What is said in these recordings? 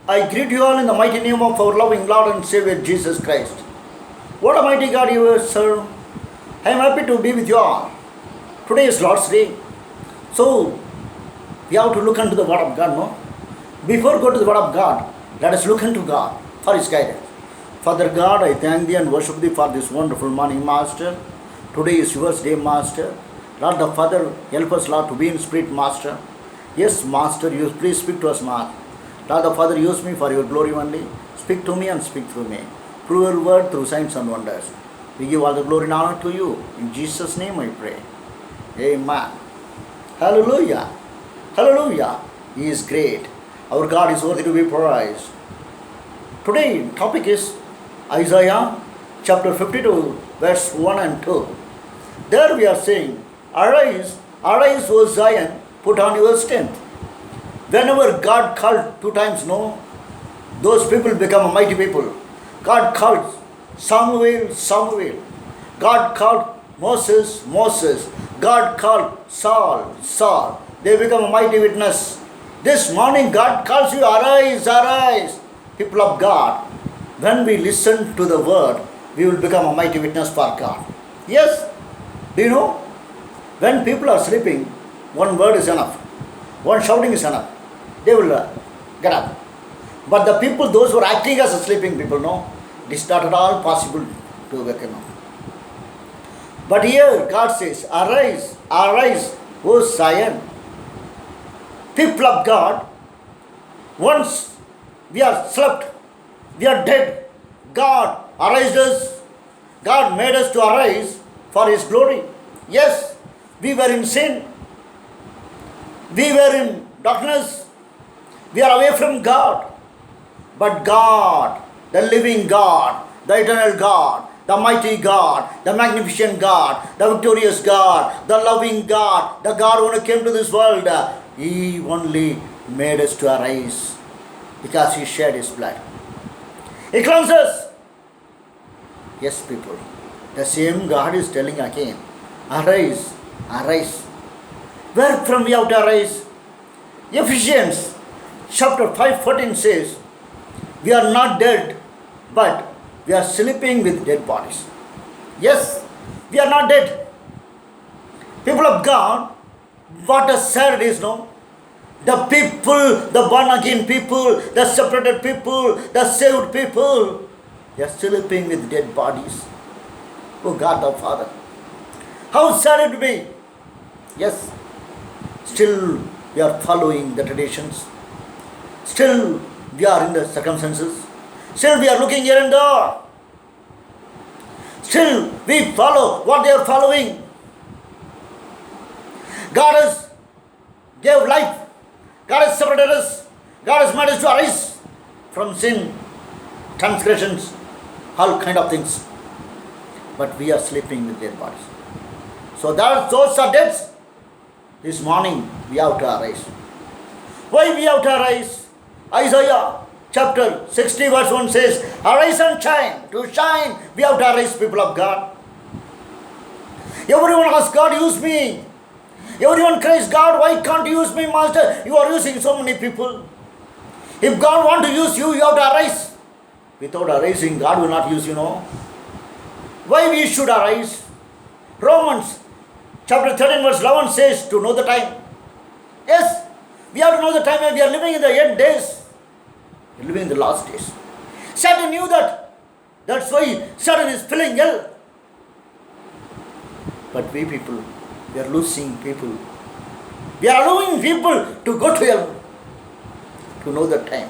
I greet you all in the mighty name of our loving Lord and Savior Jesus Christ. What a mighty God you serve. I am happy to be with you all. Today is Lord's Day. So, we have to look into the Word of God, no? Before go to the Word of God, let us look into God for His guidance. Father God, I thank Thee and worship Thee for this wonderful morning, Master. Today is yours day, Master. Lord the Father, help us, Lord, to be in spirit, Master. Yes, Master, you please speak to us, Master. Lord the Father, use me for your glory only. Speak to me and speak through me. Prove your word through signs and wonders. We give all the glory and honor to you. In Jesus' name I pray. Amen. Hallelujah. Hallelujah. He is great. Our God is worthy to be praised. Today topic is Isaiah chapter 52 verse 1 and 2. There we are saying, Arise, arise, O Zion, put on your strength. Whenever God called 2 times no, those people become a mighty people. God called Samuel, Samuel. God called Moses, Moses. God called Saul, Saul. They become a mighty witness. This morning God calls you, arise, arise, people of God. When we listen to the word, we will become a mighty witness for God. Yes, do you know? When people are sleeping, one word is enough. One shouting is enough. They will get up. But the people, those who are acting as sleeping people, no, it is not at all possible to awaken. But here God says, arise, arise, O Zion. People of God, once we are slept, we are dead, God arised us, God made us to arise for His glory. Yes, we were in sin, we were in darkness, we are away from God. But God, the living God, the eternal God, the mighty God, the magnificent God, the victorious God, the loving God, the God who came to this world, He only made us to arise because He shed His blood. He cleanses us. Yes, people. The same God is telling again, arise, arise. Where from we have to arise? Ephesians chapter 5:14 says, we are not dead, but we are sleeping with dead bodies. Yes, we are not dead. People of God, what a sad it is, no? The people, the born again people, the separated people, the saved people, they are sleeping with dead bodies. Oh God the Father, how sad it would be. Yes, still we are following the traditions. Still we are in the circumstances. Still we are looking here and there. Still we follow what they are following. God has gave life. God has separated us. God has made us to arise from sin, transgressions, all kind of things. But we are sleeping with their bodies. So those are dead. This morning we have to arise. Why we have to arise? Isaiah chapter 60 verse 1 says, arise and shine. To shine, we have to arise, people of God. Everyone asks, God, use me. Everyone cries, God, why can't you use me, Master? You are using so many people. If God wants to use you, you have to arise. Without arising, God will not use you, no. Why we should arise? Romans chapter 13 verse 11 says, to know the time. Yes, we have to know the time when we are living in the end days. We are living in the last days. Satan knew that. That's why Satan is filling hell. But we people, we are losing people. We are allowing people to go to hell. To know the time.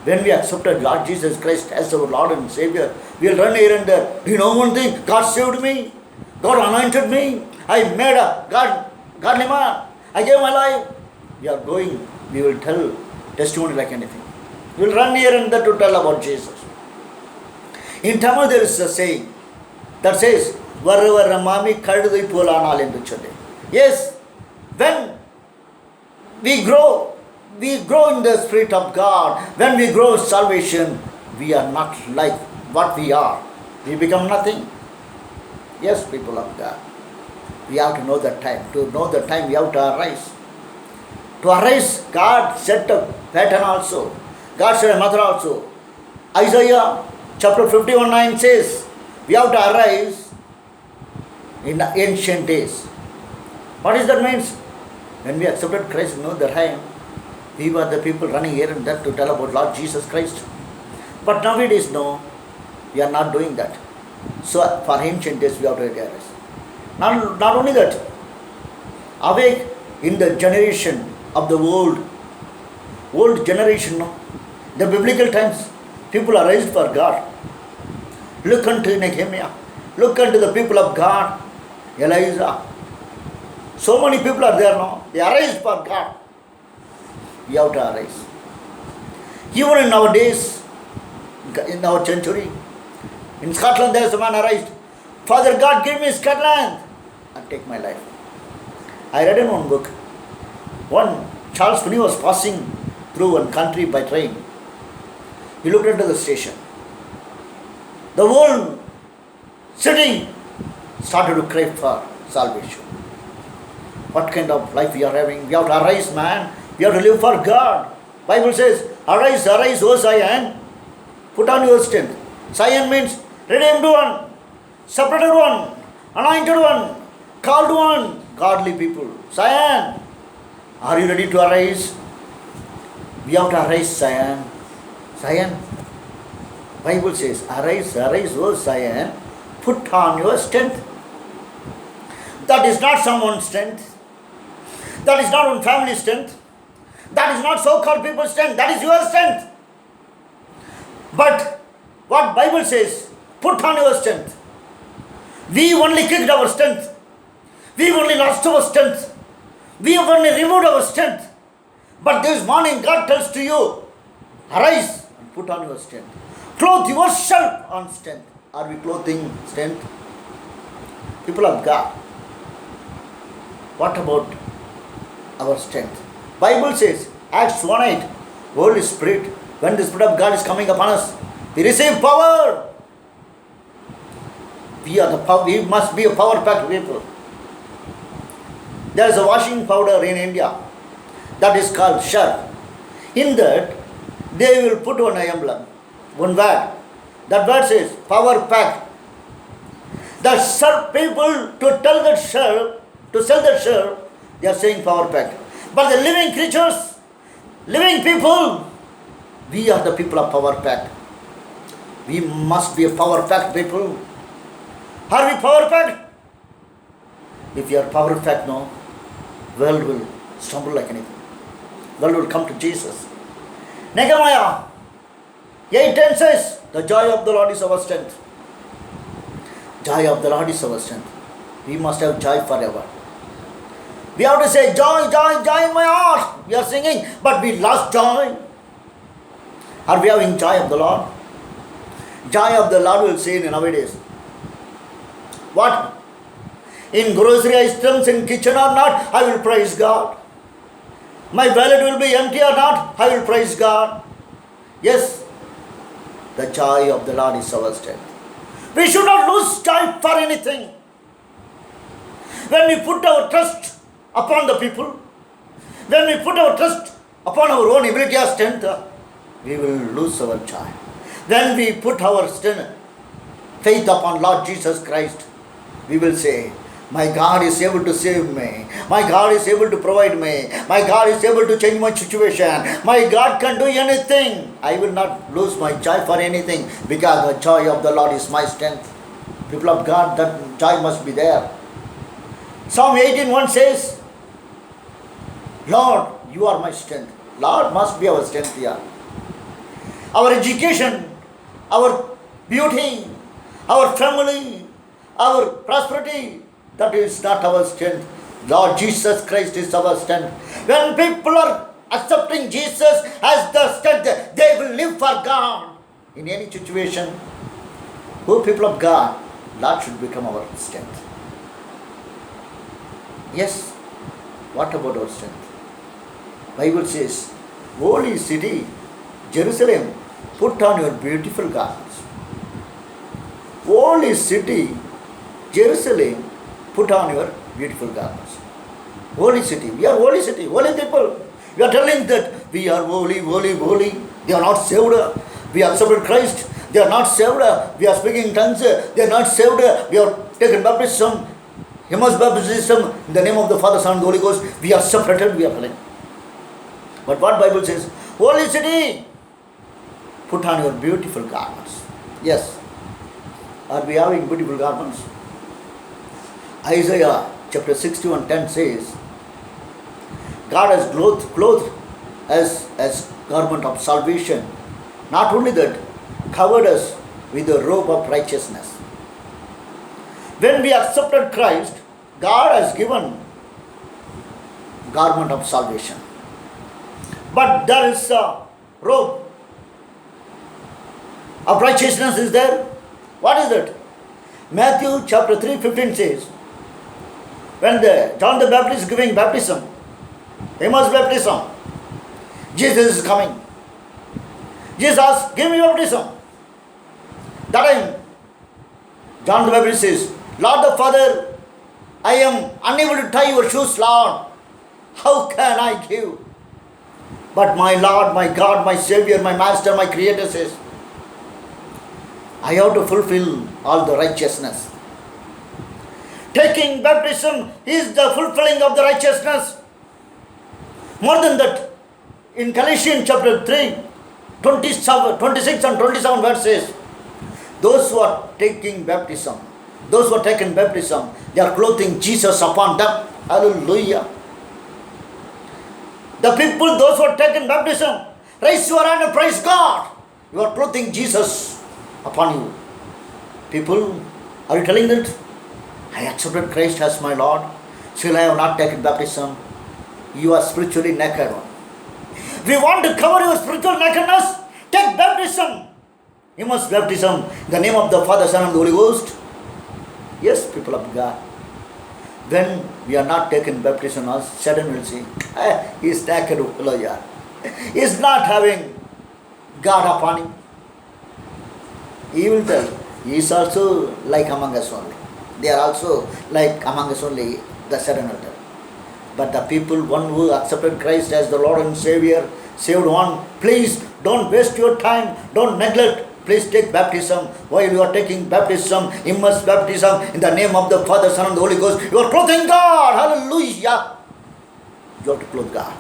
When we accepted Lord Jesus Christ as our Lord and Savior, we will run here and there. Do you know one thing? God saved me. God anointed me. I made a godly man. I gave my life. We are going. We will tell testimony like anything. We will run here and there to tell about Jesus. In Tamil there is a saying that says, yes, when we grow in the Spirit of God, when we grow in salvation, we are not like what we are. We become nothing. Yes, people of God. We have to know the time. To know the time, we have to arise. To arise, God set a pattern also. God said, mother also. Isaiah chapter 51:9 says, we have to arise in the ancient days. What is that means? When we accepted Christ, that time, we were the people running here and there to tell about Lord Jesus Christ. But nowadays, no, we are not doing that. So for ancient days, we have to arise. Not only that, awake in the generation of the old generation, no? The biblical times, people are raised for God. Look unto Nehemiah. Look unto the people of God. Elijah. So many people are there now. They are raised for God. We have to arise. Even in our days, in our century, in Scotland there is a man arised. Father God, give me Scotland and take my life. I read in one book. One Charles Finney was passing through one country by train. He looked into the station. The whole city started to crave for salvation. What kind of life we are having? We have to arise, man. We have to live for God. Bible says, arise, arise, O Zion. Put on your strength. Zion means redeemed one, separated one, anointed one, called one, godly people. Zion, are you ready to arise? We have to arise, Zion. Zion. Bible says, arise, arise, O Zion. Put on your strength. That is not someone's strength. That is not one family's strength. That is not so-called people's strength. That is your strength. But what Bible says, put on your strength. We only kicked our strength. We only lost our strength. We have only removed our strength. But this morning God tells to you, arise and put on your strength. Clothe yourself on strength. Are we clothing strength? People of God, what about our strength? Bible says, Acts 1:8, Holy Spirit, when the Spirit of God is coming upon us, we receive power. We must be a power-packed people. There is a washing powder in India that is called Sharp. In that, they will put one emblem, one word. That word says, power-packed. The Sharp people, to tell that Sharp, to sell that Sharp, they are saying power-packed. But the living creatures, living people, we are the people of power-packed. We must be a power-packed people. Are we power-packed? If you are power-packed, no, world will stumble like anything. World will come to Jesus. Nehemiah 8:10 says, the joy of the Lord is our strength. Joy of the Lord is our strength. We must have joy forever. We have to say, joy, joy, joy in my heart. We are singing, but we lost joy. Are we having joy of the Lord? Joy of the Lord will say in nowadays. What? In grocery items, in kitchen or not, I will praise God. My wallet will be empty or not, I will praise God. Yes, the joy of the Lord is our strength. We should not lose joy for anything. When we put our trust upon the people, when we put our trust upon our own ability or strength, we will lose our joy. When we put our faith upon Lord Jesus Christ, we will say, my God is able to save me. My God is able to provide me. My God is able to change my situation. My God can do anything. I will not lose my joy for anything, because the joy of the Lord is my strength. People of God, that joy must be there. Psalm 18:1 says, Lord, you are my strength. Lord must be our strength here. Our education, our beauty, our family, our prosperity, that is not our strength. Lord Jesus Christ is our strength. When people are accepting Jesus as the strength, they will live for God in any situation. Who people of God, Lord should become our strength. Yes, what about our strength? Bible says, holy city, Jerusalem, put on your beautiful garments. Holy city, Jerusalem, put on your beautiful garments. Holy city, we are holy city, holy people. We are telling that we are holy, holy, holy. They are not saved. We accepted Christ. They are not saved. We are speaking in tongues. They are not saved. We are taken baptism. Immense baptism in the name of the Father, Son, and the Holy Ghost. We are separated. We are telling. But what Bible says? Holy city, put on your beautiful garments. Yes. Are we having beautiful garments? Isaiah chapter 61:10 says, God has clothed as garment of salvation. Not only that, covered us with the robe of righteousness. When we accepted Christ, God has given garment of salvation. But there is a robe of righteousness is there. What is it? Matthew chapter 3:15 says, when John the Baptist is giving baptism, immense baptism, Jesus is coming. Jesus asks, give me baptism. That time, John the Baptist says, Lord the Father, I am unable to tie your shoes, Lord. How can I give? But my Lord, my God, my Savior, my Master, my Creator says, I have to fulfill all the righteousness. Taking baptism is the fulfilling of the righteousness. More than that, in Galatians chapter 3, 26 and 27 verses, those who are taking baptism, those who are taken baptism, they are clothing Jesus upon them. Hallelujah. The people, those who are taken baptism, raise your hand and praise God. You are clothing Jesus upon you. People, are you telling that? I accepted Christ as my Lord. Still I have not taken baptism. You are spiritually naked. We want to cover your spiritual nakedness. Take baptism. Immense baptism in the name of the Father, Son, and the Holy Ghost. Yes, people of God. When we are not taken baptism, suddenly we'll see, he is naked. He is not having God upon him. He will tell, he is also like among us only. They are also like among us only, the sudden will tell. But the people, one who accepted Christ as the Lord and Savior, saved one, please don't waste your time, don't neglect. Please take baptism. While you are taking baptism, immense baptism, in the name of the Father, Son, and the Holy Ghost, you are clothing God. Hallelujah. You have to clothe God.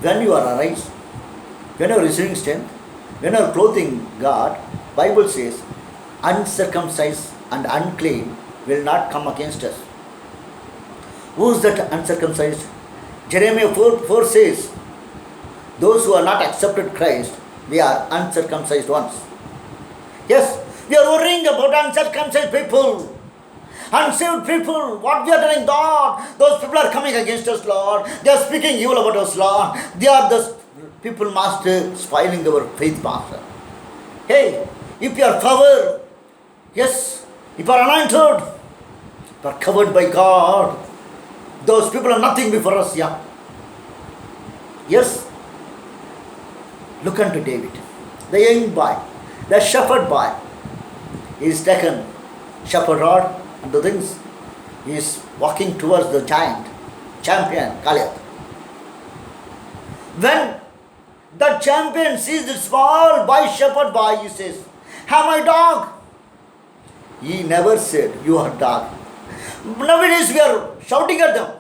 When you are arise, when you are receiving strength, when you are clothing God, Bible says, uncircumcised and unclean will not come against us. Who is that uncircumcised? Jeremiah 4 says, those who are not accepted Christ, they are uncircumcised ones. Yes, we are worrying about uncircumcised people, unsaved people. What we are telling God, those people are coming against us, Lord. They are speaking evil about us, Lord. They are the people, Master, spoiling our faith, Master. Hey, if you are covered, yes, if you are anointed, you are covered by God. Those people are nothing before us, yeah. Yes. Look unto David, the young boy, the shepherd boy. He is taken shepherd rod and the things. He is walking towards the giant, champion, Goliath. When the champion sees the small boy, shepherd boy, he says, "Have my dog." He never said, "You are dog." Nowadays we are shouting at them.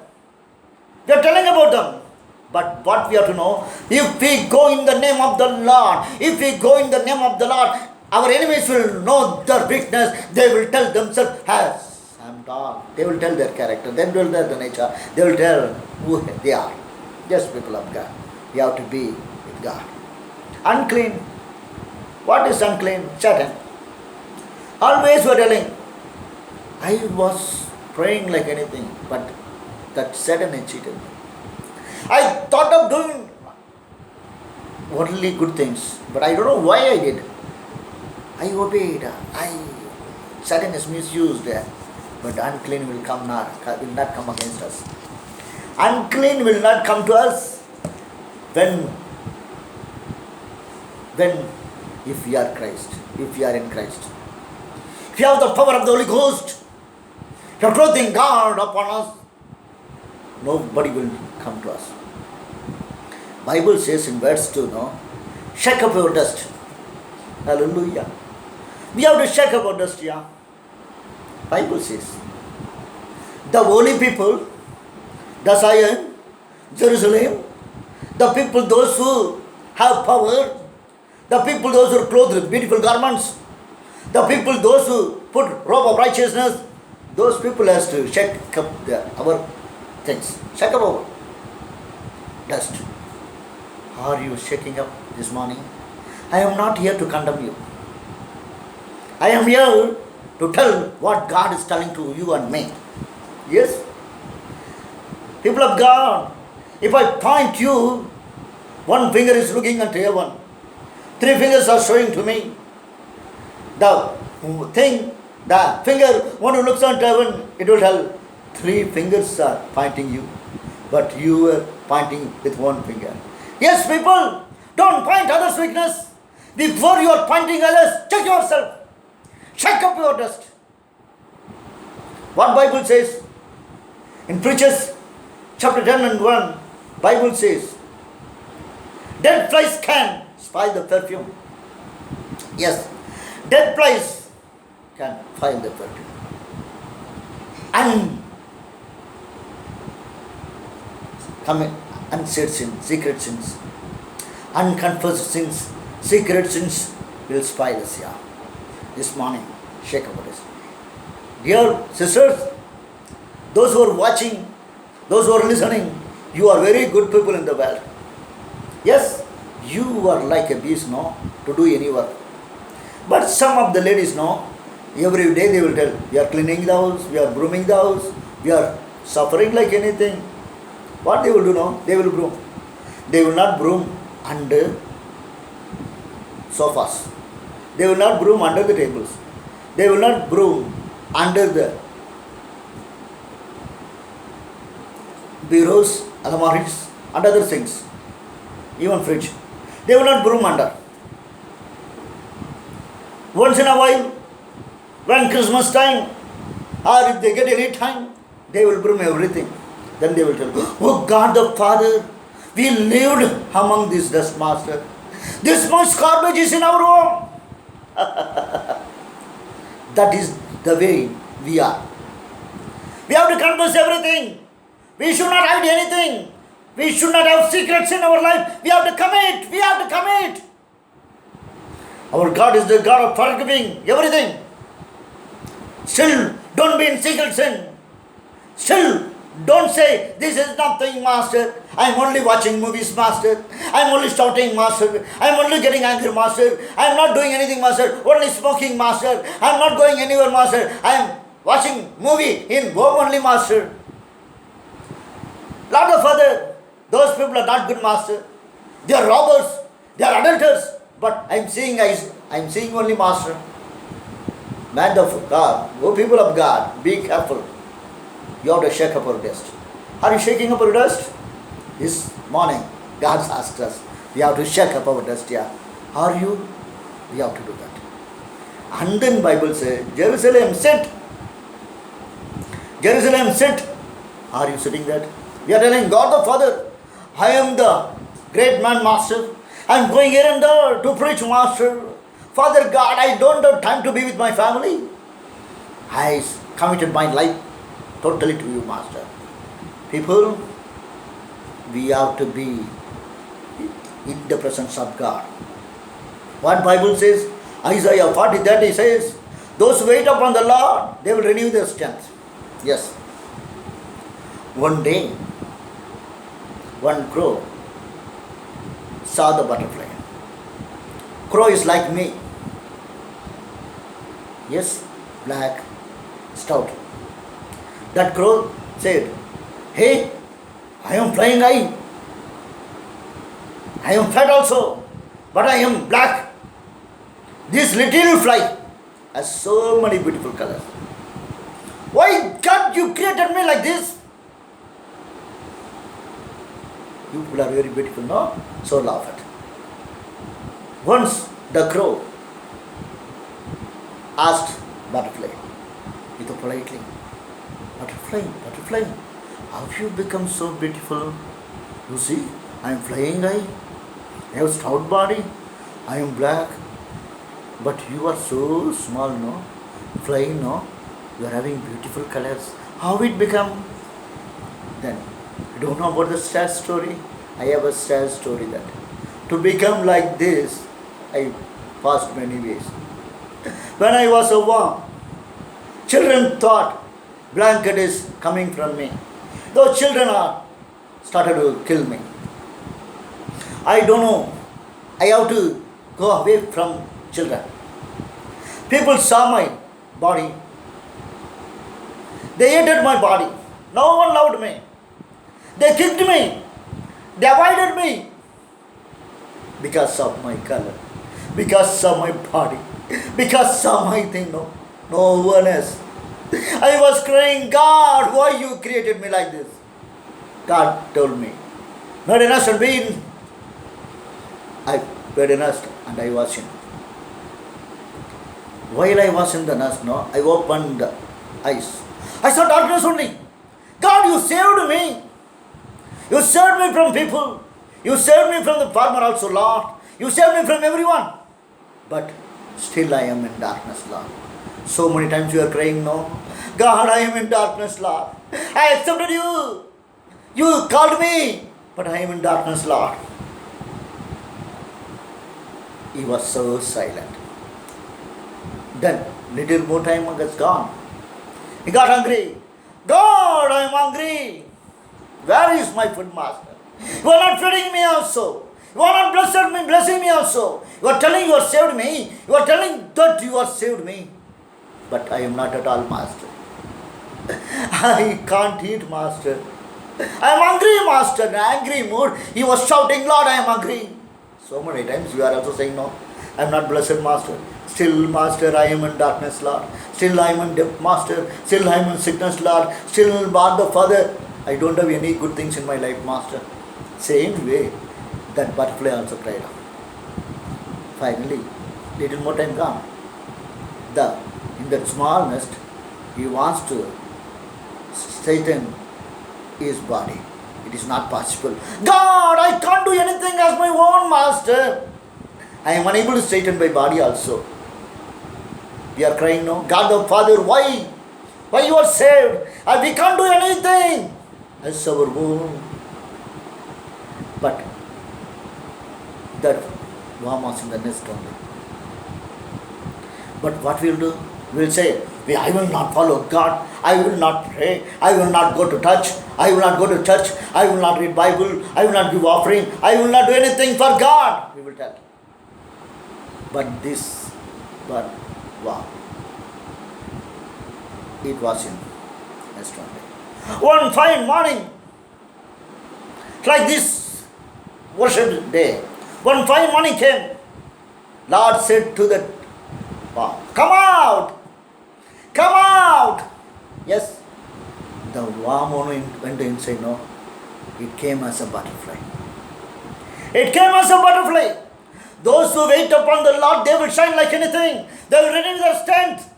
We are telling about them. But what we have to know, if we go in the name of the Lord, if we go in the name of the Lord, our enemies will know their weakness. They will tell themselves, "As I am dog." They will tell their character. They will tell their nature. They will tell who they are. Just people of God. We have to be with God. Unclean. What is unclean? Satan. Always we are telling, I was praying like anything, but that Satan had cheated me. I thought of doing only good things, but I don't know why I did. I obeyed. Satan is misused, but unclean will not come against us. Unclean will not come to us when if we are Christ, if we are in Christ. If you have the power of the Holy Ghost, if you are clothing God upon us, nobody will come to us. Bible says in verse 2, no? shake up your dust. Hallelujah. We have to shake up our dust, yeah. Bible says, the holy people, the Zion, Jerusalem, the people, those who have power, the people, those who are clothed with beautiful garments, the people, those who put robe of righteousness, those people has to shake up our things. Shake up our dust. Are you shaking up this morning? I am not here to condemn you. I am here to tell what God is telling to you and me. Yes? People of God, if I point you, one finger is looking at heaven. 3 fingers are showing to me. The finger, one who looks at heaven, it will tell 3 fingers are pointing you. But you are pointing with 1 finger. Yes, people, don't point others' weakness. Before you are pointing others, check yourself. Shake up your dust. What Bible says? In Preachers, chapter 10 and 1, Bible says, dead flies can spoil the perfume. Yes, dead flies can spoil the perfume. Unsaid sins, secret sins, unconfessed sins, secret sins will spoil us, yeah. This morning, shake up this. Dear sisters, those who are watching, those who are listening, you are very good people in the world. Yes, you are like a beast, no, to do any work. But some of the ladies, no, every day they will tell, we are cleaning the house, we are brooming the house, we are suffering like anything. What they will do now? They will broom. They will not broom under sofas. They will not broom under the tables. They will not broom under the bureaus, almaris, and other things. Even fridge. They will not broom under. Once in a while, when Christmas time, or if they get any time, they will broom everything. Then they will tell, oh God the Father, we lived among this dust, Master. This much garbage is in our home. That is the way we are. We have to confess everything. We should not hide anything. We should not have secrets in our life. We have to commit. We have to commit. Our God is the God of forgiving everything. Still, don't be in secret sin. Still, don't say, this is nothing, Master. I am only watching movies, Master. I am only shouting, Master. I am only getting angry, Master. I am not doing anything, Master. Only smoking, Master. I am not going anywhere, Master. I am watching movie in home only, Master. Lord the Father, those people are not good, Master. They are robbers. They are adulterers. But I am seeing only, Master. Man of God, oh people of God, be careful. You have to shake up our dust. Are you shaking up our dust? This morning, God has asked us, we have to shake up our dust, yeah. Are you? We have to do that. And then Bible says, Jerusalem, sit. Jerusalem, sit. Are you sitting there? We are telling God the Father, I am the great man, Master. I am going here and there to preach, Master. Father God, I don't have time to be with my family. I committed my life totally to you, Master. People, we have to be in the presence of God. What Bible says, Isaiah 40:30 says, those who wait upon the Lord, they will renew their strength. Yes. One day, one crow saw the butterfly. Crow is like me. Yes, black, stout. That crow said, hey, I am flying high. I am fat also, but I am black. This little fly has so many beautiful colors. Why God you created me like this? You people are very beautiful, no? So laugh at. Once the crow asked butterfly, with politely, butterfly, how you become so beautiful? You see, I am flying high. I have stout body. I am black, but you are so small, no? Flying, no? You are having beautiful colors. How it become? Then, you don't know about the sad story? I have a sad story that to become like this, I passed many ways. When I was a worm, children thought blanket is coming from me. Those children are started to kill me. I don't know. I have to go away from children. People saw my body. They hated my body. No one loved me. They kicked me. They avoided me because of my color, because of my body, because of my thing. No one else. I was crying, God, why you created me like this? God told me, not an innocent being. I made a nest and I was in. While I was in the nest, I opened the eyes. I saw darkness only. God, you saved me. You saved me from people. You saved me from the farmer also, Lord. You saved me from everyone. But still I am in darkness, Lord. So many times you are crying, no? God, I am in darkness, Lord. I accepted you. You called me. But I am in darkness, Lord. He was so silent. Then, little more time was gone. He got hungry. God, I am hungry. Where is my food, master? You are not feeding me also. You are not blessing me also. You are telling you have saved me. You are telling that you have saved me. But I am not at all, master. I can't eat, master. I am hungry, master. In an angry mood, he was shouting, Lord, I am hungry. So many times you are also saying, no, I am not blessed, master. Still, master, I am in darkness, Lord. Still, I am in death, master. Still, I am in sickness, Lord. Still, God the Father, I don't have any good things in my life, master. Same way, that butterfly also cried out. Finally, little more time gone. In that small nest, he wants to straighten his body. It is not possible. God, I can't do anything as my own, master. I am unable to straighten my body also. We are crying now, God the Father, why? Why you are saved? And we can't do anything as our own. But that worm was in the nest only. But what we will do? We will say, I will not follow God. I will not pray. I will not go to church. I will not go to church. I will not read Bible. I will not give offering. I will not do anything for God. We will tell. But wow. It was in nest only. One fine morning, like this worship day, one fine morning came. Lord said to the wow, come out! Come out! Yes. The worm only went inside, no? It came as a butterfly. It came as a butterfly. Those who wait upon the Lord, they will shine like anything. They will renew their strength.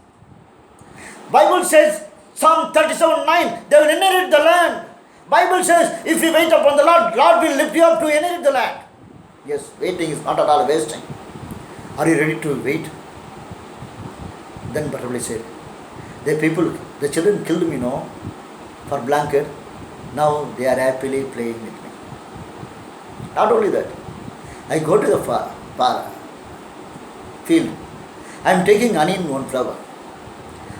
Bible says, Psalm 37:9, they will inherit the land. Bible says, if you wait upon the Lord, Lord will lift you up to inherit the land. Yes, waiting is not at all wasting. Are you ready to wait? Then butterfly said, the children killed me, no, for blanket. Now they are happily playing with me. Not only that, I go to the field. I am taking honey in one flower.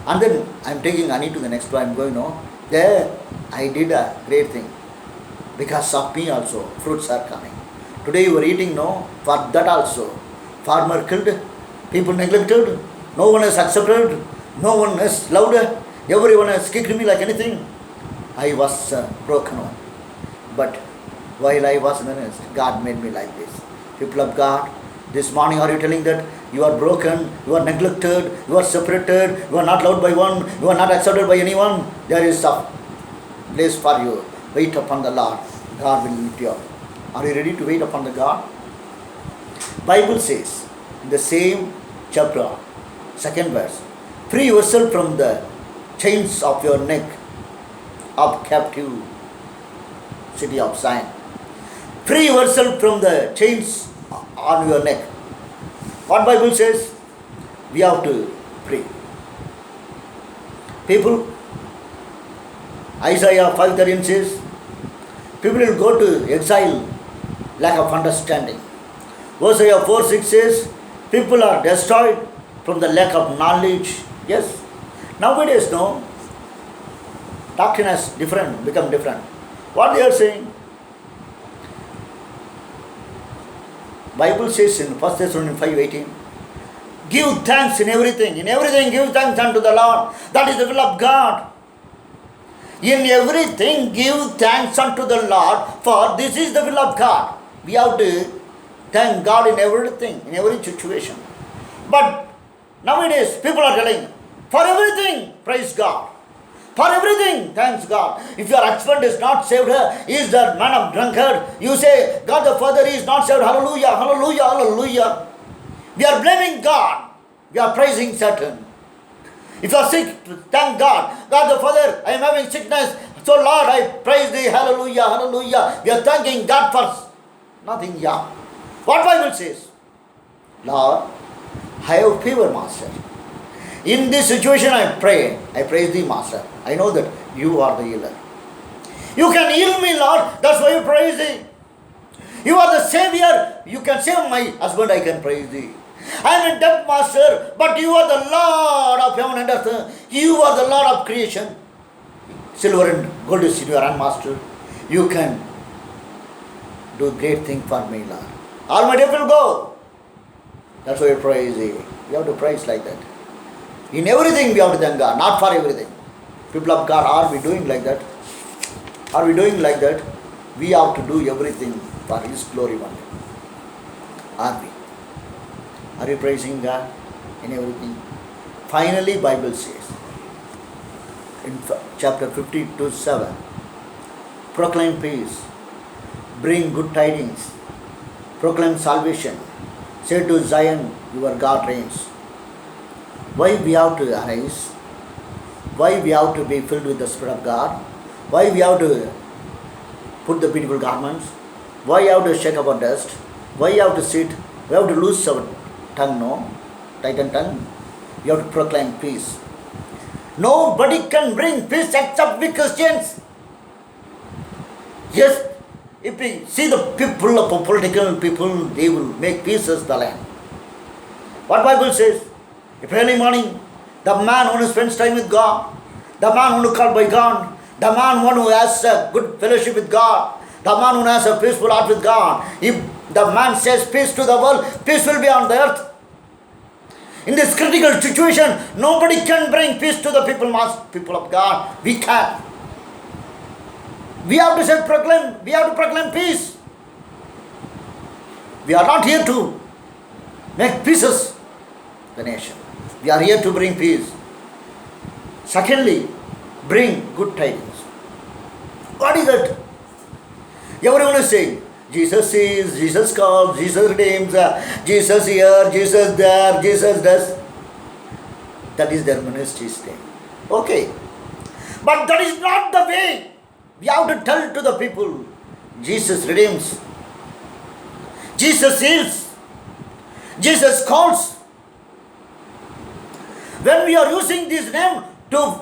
And then I am taking honey to the next flower. I am going, no, there I did a great thing. Because of me also, fruits are coming. Today you are eating, no, for that also. Farmer killed, people neglected, no one has accepted, no one has loved, everyone has kicked me like anything. I was broken one. But while I was in the nest, God made me like this. People of God, this morning are you telling that you are broken, you are neglected, you are separated, you are not loved by one, you are not accepted by anyone? There is a place for you. Wait upon the Lord. God will lift you up. Are you ready to wait upon the God? Bible says in the same chapter, 2nd verse, free yourself from the chains of your neck, of captive city of Zion. Free yourself from the chains on your neck. What Bible says? We have to pray. People, Isaiah 5:13 says, people will go to exile, lack of understanding. Hosea 4:6 says, people are destroyed from the lack of knowledge. Yes. Nowadays, no. Doctrine has become different. What they are saying? Bible says in 1 Thessalonians 5:18, give thanks in everything. In everything give thanks unto the Lord. That is the will of God. In everything give thanks unto the Lord, for this is the will of God. We have to thank God in everything, in every situation. But nowadays people are telling, for everything, praise God. For everything, thanks God. If your husband is not saved, he is the man of drunkard. You say, God the Father is not saved. Hallelujah, hallelujah, hallelujah. We are blaming God. We are praising Satan. If you are sick, thank God. God the Father, I am having sickness. So Lord, I praise thee. Hallelujah, hallelujah. We are thanking God for nothing. Yeah. What Bible says? Lord, I have fever, Master. In this situation I pray. I praise thee, Master. I know that you are the healer. You can heal me, Lord. That's why I praise thee. You are the Savior. You can save my husband. I can praise thee. I am a dead master, but you are the Lord of heaven and earth. You are the Lord of creation. Silver and gold is in your hand, Master. You can do great thing for me, Lord. All my debt will go. That's why I praise thee. You have to praise like that. In everything we have to thank God, not for everything. People of God, are we doing like that? Are we doing like that? We have to do everything for His glory one day. Are we? Are you praising God in everything? Finally, Bible says in chapter 52:7, proclaim peace, bring good tidings, proclaim salvation, say to Zion, your God reigns. Why we have to arise? Why we have to be filled with the Spirit of God? Why we have to put the beautiful garments? Why you have to shake our dust? Why you have to sit? We have to lose our tongue, no? Tighten tongue. You have to proclaim peace. Nobody can bring peace except we Christians. Yes, if we see the people of political people, they will make peace as the land. What Bible says? If early morning, the man who spends time with God, the man who is called by God, the man who has a good fellowship with God, the man who has a peaceful heart with God, if the man says peace to the world, peace will be on the earth. In this critical situation, nobody can bring peace to the people of God. We can. We have to say proclaim. We have to proclaim peace. We are not here to make pieces the nation. We are here to bring peace. Secondly, bring good tidings. What is that? Everyone is saying, Jesus is, Jesus calls, Jesus redeems, Jesus here, Jesus there, Jesus does. That is their ministry's name. Okay. But that is not the way. We have to tell to the people, Jesus redeems. Jesus heals. Jesus calls. When we are using this name to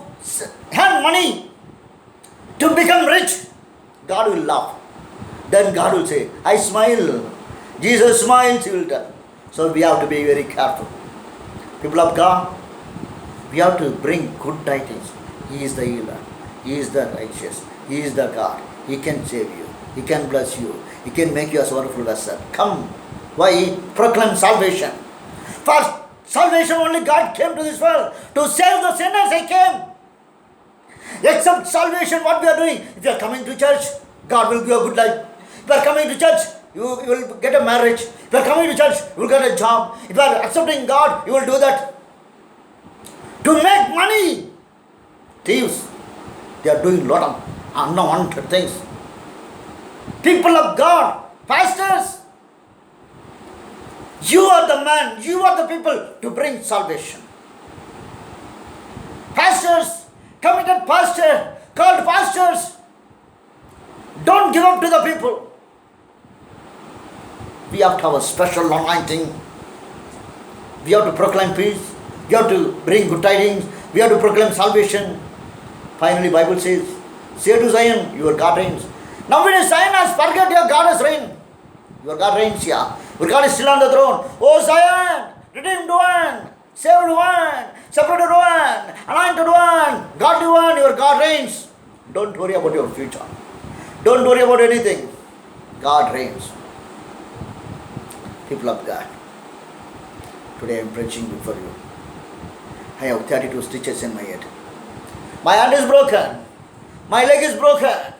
earn money, to become rich, God will laugh. Then God will say, I smile. Jesus smiles, He will tell. So we have to be very careful. People of God, we have to bring good tidings. He is the healer. He is the righteous. He is the God. He can save you. He can bless you. He can make you a wonderful vessel. Come. Why? Proclaim salvation. For salvation only God came to this world. To save the sinners He came. Except salvation, what we are doing? If you are coming to church, God will give you a good life. If you are coming to church, you will get a marriage. If you are coming to church, you will get a job. If you are accepting God, you will do that. To make money. Thieves, they are doing a lot of unwanted things. People of God, pastors, you are the man, you are the people to bring salvation. Pastors, committed pastor, called pastors, don't give up to the people. We have to have a special anointing. We have to proclaim peace. We have to bring good tidings. We have to proclaim salvation. Finally, Bible says, say to Zion, your God reigns. Nowadays, Zion has forget your God has reigned. Your God reigns here. Your God is still on the throne. Oh Zion, redeemed one, saved one, separated one, anointed one, godly one, your God reigns. Don't worry about your future. Don't worry about anything. God reigns. People of God, today I am preaching before you. I have 32 stitches in my head. My hand is broken. My leg is broken.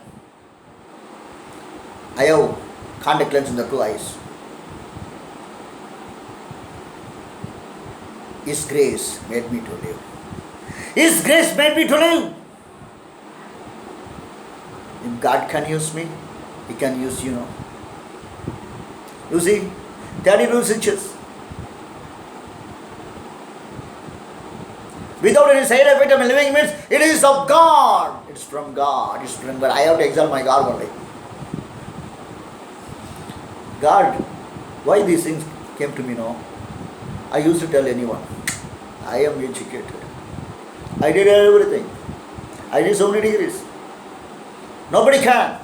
I have contact lens in the two eyes. His grace made me to live. His grace made me to live. If God can use me, He can use you. You see, 32 stitches. Without any side effect of living means it is of God. It's from God. It's from God. I have to exalt my God only. God, why these things came to me now? I used to tell anyone, I am educated. I did everything. I did so many degrees. Nobody can.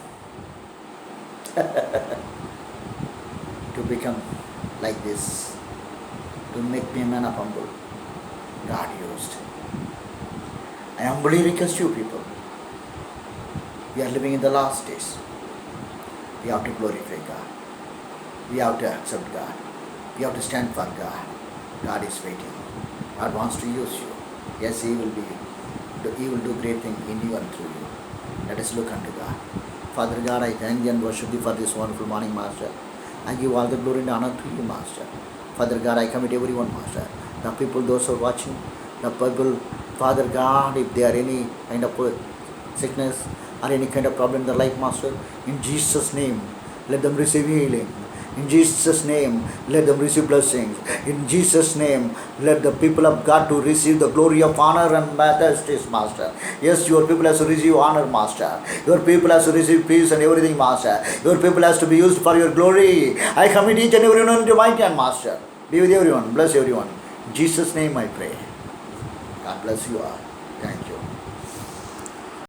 To become like this, to make me a man of humble, God used. I humbly request you people. We are living in the last days. We have to glorify God. We have to accept God. We have to stand for God. God is waiting. God wants to use you. Yes, He will do great things in you and through you. Let us look unto God. Father God, I thank Thee and worship Thee for this wonderful morning, Master. I give all the glory and honor to You, Master. Father God, I commit everyone, Master. The people, those who are watching, the people, Father God, if they are any kind of sickness or any kind of problem in their life, Master, in Jesus' name, let them receive healing. In Jesus' name, let them receive blessings. In Jesus' name, let the people of God to receive the glory of honor and majesty, Master. Yes, Your people has to receive honor, Master. Your people has to receive peace and everything, Master. Your people has to be used for Your glory. I commit each and every one into my hand, Master. Be with everyone. Bless everyone. In Jesus' name I pray. God bless you all. Thank you.